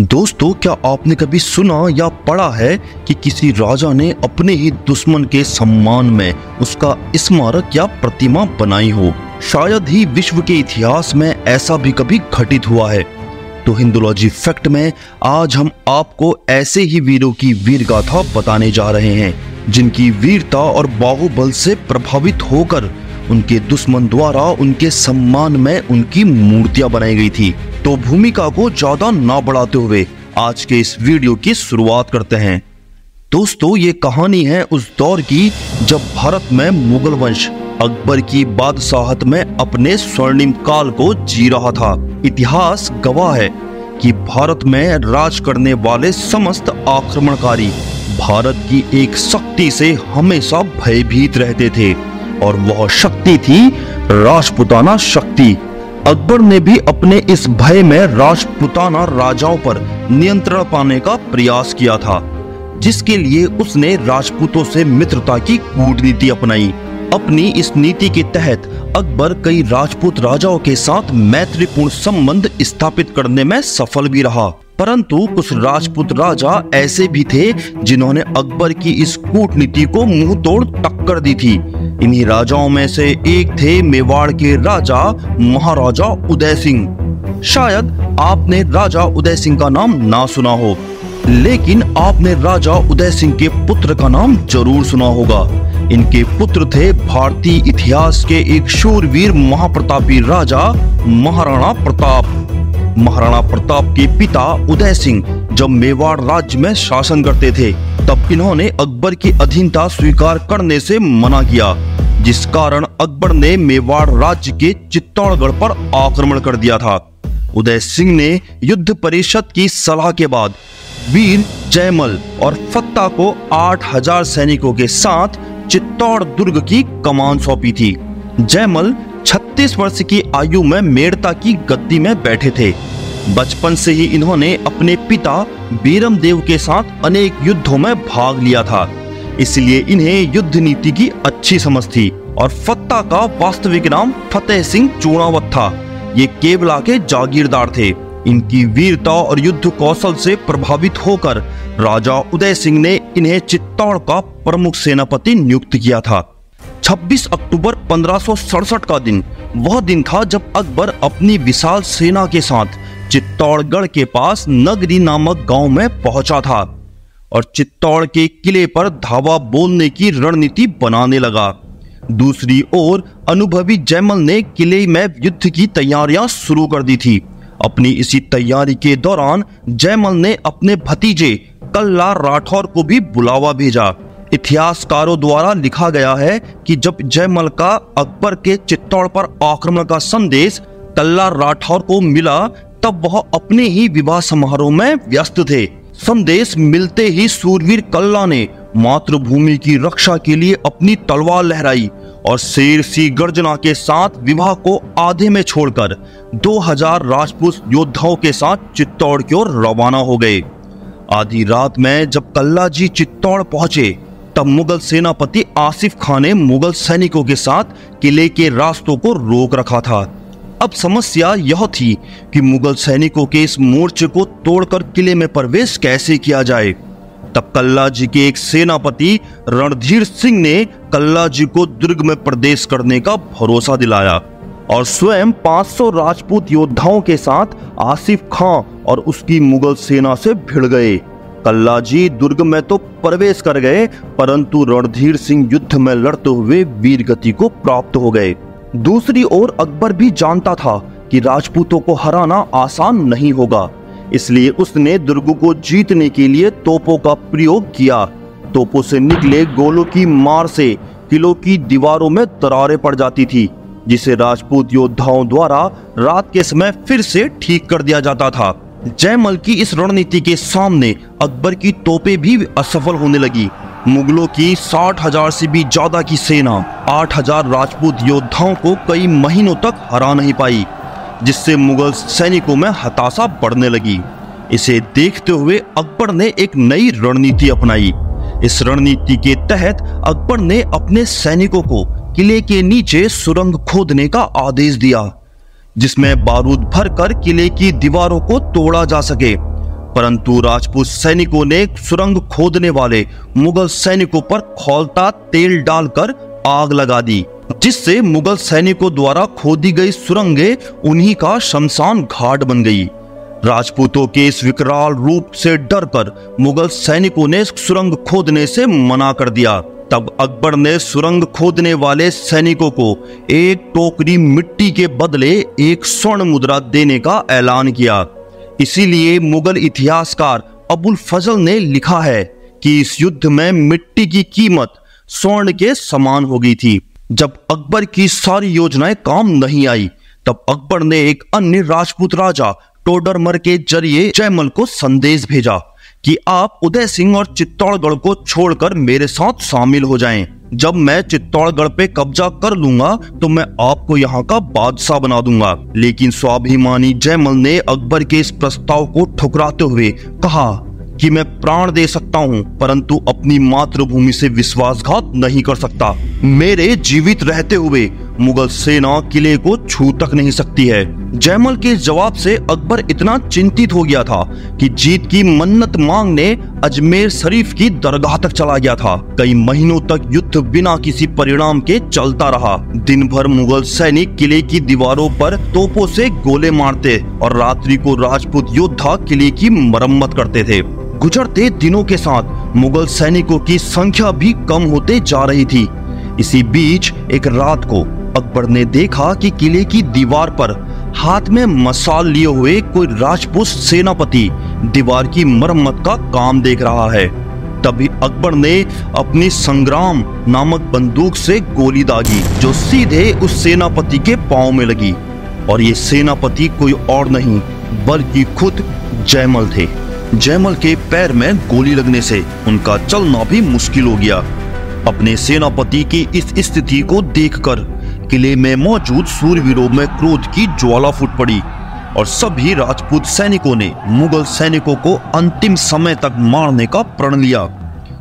दोस्तों, क्या आपने कभी सुना या पढ़ा है कि किसी राजा ने अपने ही दुश्मन के सम्मान में उसका स्मारक या प्रतिमा बनाई हो? शायद ही विश्व के इतिहास में ऐसा भी कभी घटित हुआ है। तो हिंदुलॉजी फैक्ट में आज हम आपको ऐसे ही वीरों की वीर गाथा बताने जा रहे हैं जिनकी वीरता और बाहुबल से प्रभावित होकर उनके दुश्मन द्वारा उनके सम्मान में उनकी मूर्तियां बनाई गई थी। तो भूमिका को ज्यादा ना बढ़ाते हुए आज के इस वीडियो की शुरुआत करते हैं। दोस्तों, ये कहानी है उस दौर की जब भारत में मुगल वंश अकबर की बादशाहत में अपने स्वर्णिम काल को जी रहा था। इतिहास गवाह है कि भारत में राज करने वाले समस्त आक्रमणकारी भारत की एक शक्ति से हमेशा भयभीत रहते थे और वह शक्ति थी राजपूताना शक्ति। अकबर ने भी अपने इस भय में राजपूताना राजाओं पर नियंत्रण पाने का प्रयास किया था, जिसके लिए उसने राजपूतों से मित्रता की कूटनीति अपनाई। अपनी इस नीति के तहत अकबर कई राजपूत राजाओं के साथ मैत्रीपूर्ण संबंध स्थापित करने में सफल भी रहा, परंतु कुछ राजपूत राजा ऐसे भी थे जिन्होंने अकबर की इस कूटनीति को मुंह तोड़ टक्कर दी थी। इन्हीं राजाओं में से एक थे मेवाड़ के राजा महाराजा उदय सिंह। शायद आपने राजा उदय सिंह का नाम ना सुना हो, लेकिन आपने राजा उदय सिंह के पुत्र का नाम जरूर सुना होगा। इनके पुत्र थे भारतीय इतिहास के एक शूरवीर महाप्रतापी राजा महाराणा प्रताप। महाराणा प्रताप के पिता उदय सिंह जब मेवाड़ राज्य में शासन करते थे, तब इन्होंने अकबर की अधीनता स्वीकार करने से मना किया, जिस कारण अकबर ने मेवाड़ राज्य के चित्तौड़गढ़ पर आक्रमण कर दिया था। उदय सिंह ने युद्ध परिषद की सलाह के बाद वीर जयमल और फत्ता को 8000 सैनिकों के साथ चित्तौड़ दुर्ग की कमान सौंपी थी। जयमल 36 वर्ष की आयु में मेड़ता की गद्दी में बैठे थे। बचपन से ही इन्होंने अपने पिता बीरम देव के साथ अनेक युद्धों में भाग लिया था, इसलिए इन्हें युद्ध नीति की अच्छी समझ थी। और फत्ता का वास्तविक नाम फतेह सिंह चूड़ावत था। ये केवला के जागीरदार थे। इनकी वीरता और युद्ध कौशल से प्रभावित होकर राजा उदय सिंह ने इन्हें चित्तौड़ का प्रमुख सेनापति नियुक्त किया था। 26 अक्टूबर 1567 का दिन वह दिन था जब अकबर अपनी विशाल सेना के साथ चित्तौड़गढ़ के पास नगरी नामक गांव में पहुंचा था और चित्तौड़ के किले पर धावा बोलने की रणनीति बनाने लगा। दूसरी ओर अनुभवी जयमल ने किले में युद्ध की तैयारियां शुरू कर दी थी। अपनी इसी तैयारी के दौरान जयमल ने अपने भतीजे कल्ला राठौर को भी बुलावा भेजा। इतिहासकारों द्वारा लिखा गया है कि जब जयमल का अकबर के चित्तौड़ पर आक्रमण का संदेश कल्ला राठौर को मिला, तब वह अपने ही विवाह समारोह में व्यस्त थे। संदेश मिलते ही सूरवीर कल्ला ने मातृभूमि की रक्षा के लिए अपनी तलवार लहराई और शेर सी गर्जना के साथ विवाह को आधे में छोड़कर 2000 राजपूत योद्धाओं के साथ चित्तौड़ की ओर रवाना हो गए। आधी रात में जब कल्ला जी चित्तौड़ पहुंचे, तब मुगल सेनापति आसिफ खान ने मुगल सैनिकों के साथ किले के रास्तों को रोक रखा था। अब समस्या यह थी कि मुगल सैनिकों के इस मोर्चे को तोड़कर किले में प्रवेश कैसे किया जाए। तब कल्ला जी के एक सेनापति रणधीर सिंह ने कल्ला जी को दुर्ग में प्रवेश करने का भरोसा दिलाया और स्वयं 500 राजपूत योद्धाओं के साथ आसिफ खां और उसकी मुगल सेना से भिड़ गए। कल्ला जी दुर्ग में तो प्रवेश कर गए, परंतु रणधीर सिंह युद्ध में लड़ते हुए वीर गति को प्राप्त हो गए। दूसरी ओर अकबर भी जानता था कि राजपूतों को हराना आसान नहीं होगा, इसलिए उसने दुर्ग को जीतने के लिए तोपों का प्रयोग किया। तोपों से निकले गोलों की मार से किलों की दीवारों में दरारें पड़ जाती थी, जिसे राजपूत योद्धाओं द्वारा रात के समय फिर से ठीक कर दिया जाता था। जयमल की इस रणनीति के सामने अकबर की तोपें भी असफल होने लगी। मुगलों की 60,000 से भी ज्यादा की सेना 8000 राजपूत योद्धाओं को कई महीनों तक हरा नहीं पाई, जिससे मुगल सैनिकों में हताशा बढ़ने लगी। इसे देखते हुए अकबर ने एक नई रणनीति अपनाई। इस रणनीति के तहत अकबर ने अपने सैनिकों को किले के नीचे सुरंग खोदने का आदेश दिया, जिसमें बारूद भरकर किले की दीवारों को तोड़ा जा सके। परंतु राजपूत सैनिकों ने सुरंग खोदने वाले मुगल सैनिकों पर खौलता तेल डालकर आग लगा दी, जिससे मुगल सैनिकों द्वारा खोदी गई सुरंगें उन्हीं का शमशान घाट बन गई। राजपूतों के इस विकराल रूप से डरकर मुगल सैनिकों ने सुरंग खोदने से मना कर दिया। तब अकबर ने सुरंग खोदने वाले सैनिकों को एक टोकरी मिट्टी के बदले एक स्वर्ण मुद्रा देने का ऐलान किया। इसीलिए मुगल इतिहासकार अबुल फजल ने लिखा है कि इस युद्ध में मिट्टी की कीमत स्वर्ण के समान हो गई थी। जब अकबर की सारी योजनाएं काम नहीं आई, तब अकबर ने एक अन्य राजपूत राजा टोडरमल के जरिए जयमल को संदेश भेजा कि आप उदय सिंह और चित्तौड़गढ़ को छोड़कर मेरे साथ शामिल हो जाएं। जब मैं चित्तौड़गढ़ पे कब्जा कर लूंगा तो मैं आपको यहाँ का बादशाह बना दूंगा। लेकिन स्वाभिमानी जयमल ने अकबर के इस प्रस्ताव को ठुकराते हुए कहा कि मैं प्राण दे सकता हूँ, परंतु अपनी मातृभूमि से विश्वासघात नहीं कर सकता। मेरे जीवित रहते हुए मुगल सेना किले को छू तक नहीं सकती है। जयमल के जवाब से अकबर इतना चिंतित हो गया था कि जीत की मन्नत मांगने अजमेर शरीफ की दरगाह तक चला गया था। कई महीनों तक युद्ध बिना किसी परिणाम के चलता रहा। दिन भर मुगल सैनिक किले की दीवारों पर तोपों से गोले मारते और रात्रि को राजपूत योद्धा किले की मरम्मत करते थे। गुजरते दिनों के साथ मुगल सैनिकों की संख्या भी कम होते जा रही थी। इसी बीच एक रात को अकबर ने देखा कि किले की दीवार पर हाथ में मशाल लिए हुए कोई राजपूत सेनापति दीवार की मरम्मत का काम देख रहा है। तभी अकबर ने अपनी संग्राम नामक बंदूक से गोली दागी, जो सीधे उस सेनापति के पांव में लगी। और ये सेनापति कोई और नहीं बल्कि खुद जयमल थे। जयमल के पैर में गोली लगने से उनका चलना भी मुश्किल हो गया। अपने सेनापति की इस स्थिति को देखकर किले में मौजूद सूरवीरों में क्रोध की ज्वाला फूट पड़ी और सभी राजपूत सैनिकों ने मुगल सैनिकों को अंतिम समय तक मारने का प्रण लिया।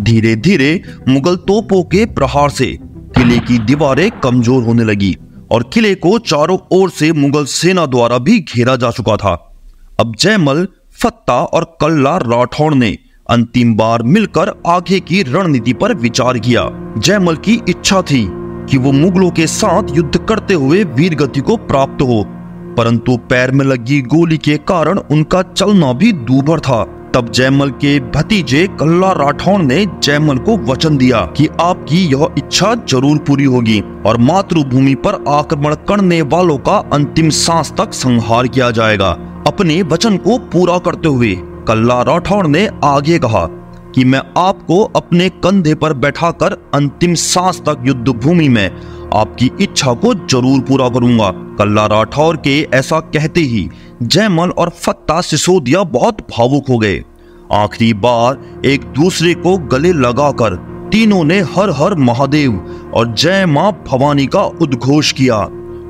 धीरे धीरे मुगल तोपों के प्रहार से किले की दीवारें कमजोर होने लगी और किले को चारों ओर से मुगल सेना द्वारा भी घेरा जा चुका था। अब जयमल, फत्ता और कल्ला राठौड़ ने अंतिम बार मिलकर आगे की रणनीति पर विचार किया। जयमल की इच्छा थी कि वो मुगलों के साथ युद्ध करते हुए वीरगति को प्राप्त हो, परंतु पैर में लगी गोली के कारण उनका चलना भी दूभर था। तब जयमल के भतीजे कल्ला राठौड़ ने जयमल को वचन दिया कि आपकी यह इच्छा जरूर पूरी होगी और मातृभूमि पर आक्रमण करने वालों का अंतिम सांस तक संहार किया जाएगा। अपने वचन को पूरा करते हुए कल्ला राठौड़ ने आगे कहा कि मैं आपको अपने कंधे पर बैठाकर अंतिम सांस तक युद्ध भूमि में आपकी इच्छा को जरूर पूरा करूंगा। कल्ला राठौड़ के ऐसा कहते ही जयमल और फत्ता सिसोदिया बहुत भावुक हो गए। आखिरी बार एक दूसरे को गले लगाकर तीनों ने हर हर महादेव और जय मां भवानी का उद्घोष किया।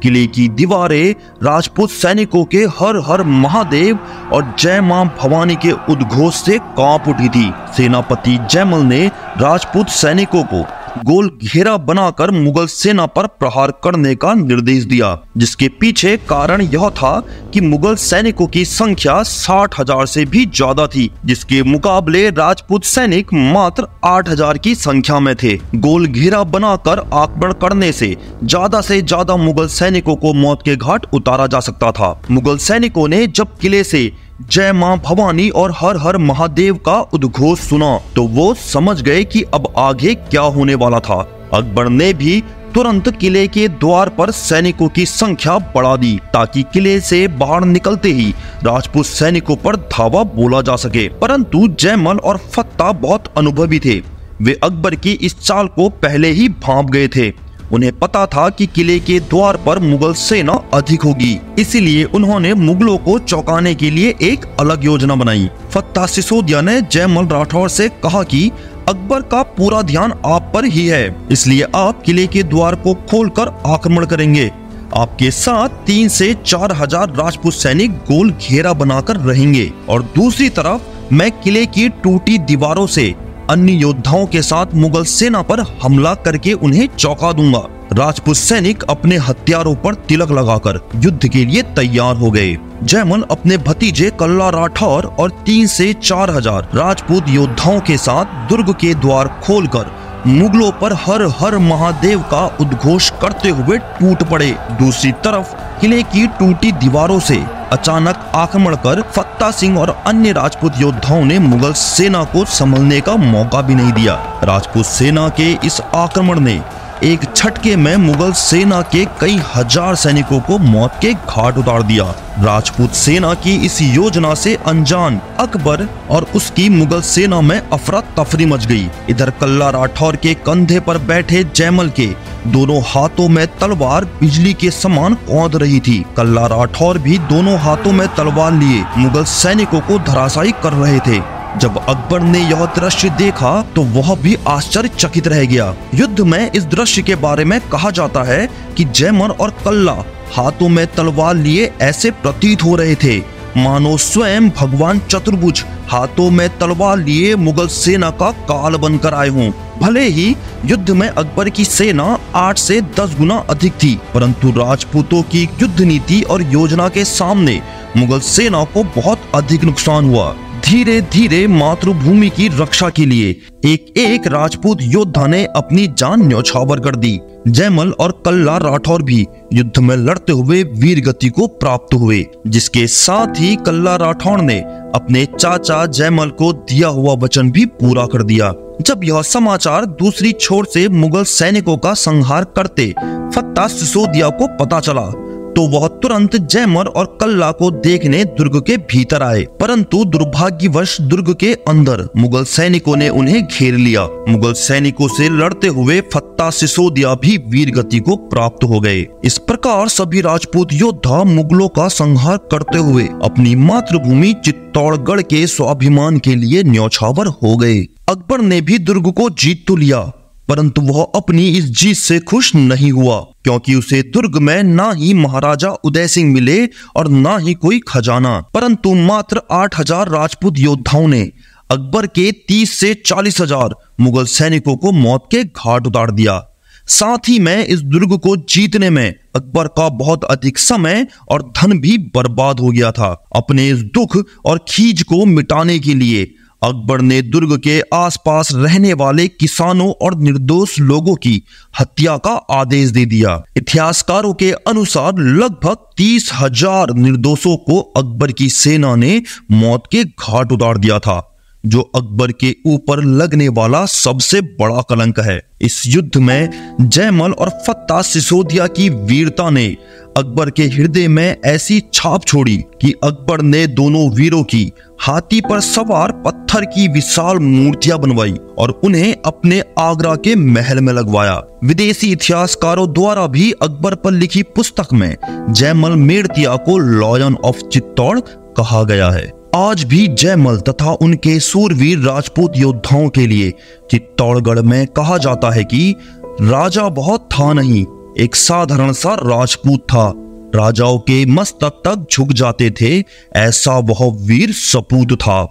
किले की दीवारें राजपूत सैनिकों के हर हर महादेव और जय मां भवानी के उद्घोष से कांप उठी थी। सेनापति जयमल ने राजपूत सैनिकों को गोल घेरा बनाकर मुगल सेना पर प्रहार करने का निर्देश दिया, जिसके पीछे कारण यह था कि मुगल सैनिकों की संख्या 60,000 से भी ज्यादा थी, जिसके मुकाबले राजपूत सैनिक मात्र 8,000 की संख्या में थे। गोल घेरा बनाकर आक्रमण करने से ज्यादा मुगल सैनिकों को मौत के घाट उतारा जा सकता था। मुगल सैनिकों ने जब किले से जय मां भवानी और हर हर महादेव का उद्घोष सुना तो वो समझ गए कि अब आगे क्या होने वाला था। अकबर ने भी तुरंत किले के द्वार पर सैनिकों की संख्या बढ़ा दी ताकि किले से बाहर निकलते ही राजपूत सैनिकों पर धावा बोला जा सके। परंतु जयमल और फत्ता बहुत अनुभवी थे। वे अकबर की इस चाल को पहले ही भांप गए थे। उन्हें पता था कि किले के द्वार पर मुगल सेना अधिक होगी, इसीलिए उन्होंने मुगलों को चौंकाने के लिए एक अलग योजना बनाई। फत्ता सिसोदिया ने जयमल राठौड़ से कहा कि अकबर का पूरा ध्यान आप पर ही है, इसलिए आप किले के द्वार को खोलकर आक्रमण करेंगे। आपके साथ 3 से 4 हजार राजपूत सैनिक गोल घेरा बनाकर रहेंगे और दूसरी तरफ मैं किले की टूटी दीवारों से अन्य योद्धाओं के साथ मुगल सेना पर हमला करके उन्हें चौंका दूंगा। राजपूत सैनिक अपने हथियारों पर तिलक लगाकर युद्ध के लिए तैयार हो गए। जयमल अपने भतीजे कल्ला राठौर और 3 से 4 हजार राजपूत योद्धाओं के साथ दुर्ग के द्वार खोलकर मुगलों पर हर हर महादेव का उद्घोष करते हुए टूट पड़े। दूसरी तरफ किले की टूटी दीवारों से अचानक आक्रमण कर फत्ता सिंह और अन्य राजपूत योद्धाओं ने मुगल सेना को संभलने का मौका भी नहीं दिया। राजपूत सेना के इस आक्रमण ने एक झटके में मुगल सेना के कई हजार सैनिकों को मौत के घाट उतार दिया। राजपूत सेना की इस योजना से अनजान अकबर और उसकी मुगल सेना में अफरा तफरी मच गई। इधर कल्ला राठौर के कंधे पर बैठे जयमल के दोनों हाथों में तलवार बिजली के समान कौंध रही थी। कल्ला राठौर भी दोनों हाथों में तलवार लिए मुगल सैनिकों को धराशायी कर रहे थे। जब अकबर ने यह दृश्य देखा तो वह भी आश्चर्यचकित रह गया। युद्ध में इस दृश्य के बारे में कहा जाता है कि जयमल और कल्ला हाथों में तलवार लिए ऐसे प्रतीत हो रहे थे मानो स्वयं भगवान चतुर्भुज हाथों में तलवार लिए मुगल सेना का काल बनकर आए हों। भले ही युद्ध में अकबर की सेना 8 से 10 गुना अधिक थी, परंतु राजपूतों की युद्ध नीति और योजना के सामने मुगल सेना को बहुत अधिक नुकसान हुआ। धीरे धीरे मातृभूमि की रक्षा के लिए एक एक राजपूत योद्धा ने अपनी जान न्यौछावर कर दी। जयमल और कल्ला राठौर भी युद्ध में लड़ते हुए वीर गति को प्राप्त हुए, जिसके साथ ही कल्ला राठौर ने अपने चाचा जयमल को दिया हुआ वचन भी पूरा कर दिया। जब यह समाचार दूसरी छोर से मुगल सैनिकों का संहार करते फत्ता सिसोदिया को पता चला तो वह तुरंत जयमल और कल्ला को देखने दुर्ग के भीतर आए, परंतु दुर्भाग्यवश दुर्ग के अंदर मुगल सैनिकों ने उन्हें घेर लिया। मुगल सैनिकों से लड़ते हुए फत्ता सिसोदिया भी वीर गति को प्राप्त हो गए। इस प्रकार सभी राजपूत योद्धा मुगलों का संहार करते हुए अपनी मातृभूमि चित्तौड़गढ़ के स्वाभिमान के लिए न्यौछावर हो गए। अकबर ने भी दुर्ग को जीत तो लिया, परंतु वह अपनी इस जीत से खुश नहीं हुआ, क्योंकि उसे दुर्ग में ना ही महाराजा उदय सिंह मिले और ना ही कोई खजाना, परंतु मात्र 8,000 राजपूत योद्धाओं ने अकबर के 30 से 40 हजार मुगल सैनिकों को मौत के घाट उतार दिया। साथ ही में इस दुर्ग को जीतने में अकबर का बहुत अधिक समय और धन भी बर्बाद हो गया था। अपने इस दुख और खीज को मिटाने के लिए अकबर ने दुर्ग के आसपास रहने वाले किसानों और निर्दोष लोगों की हत्या का आदेश दे दिया। इतिहासकारों के अनुसार लगभग 30,000 निर्दोषों को अकबर की सेना ने मौत के घाट उतार दिया था, जो अकबर के ऊपर लगने वाला सबसे बड़ा कलंक है। इस युद्ध में जयमल और फत्ता सिसोदिया की वीरता ने अकबर के हृदय में ऐसी छाप छोड़ी कि अकबर ने दोनों वीरों की हाथी पर सवार पत्थर की विशाल मूर्तियां बनवाई और उन्हें अपने आगरा के महल में लगवाया। विदेशी इतिहासकारों द्वारा भी अकबर पर लिखी पुस्तक में जयमल मेड़तिया को लॉयन ऑफ चित्तौड़ कहा गया है। आज भी जयमल तथा उनके सूरवीर राजपूत योद्धाओं के लिए चित्तौड़गढ़ में कहा जाता है कि राजा बहुत था नहीं, एक साधारण सा राजपूत था। राजाओं के मस्तक तक झुक जाते थे, ऐसा वह वीर सपूत था।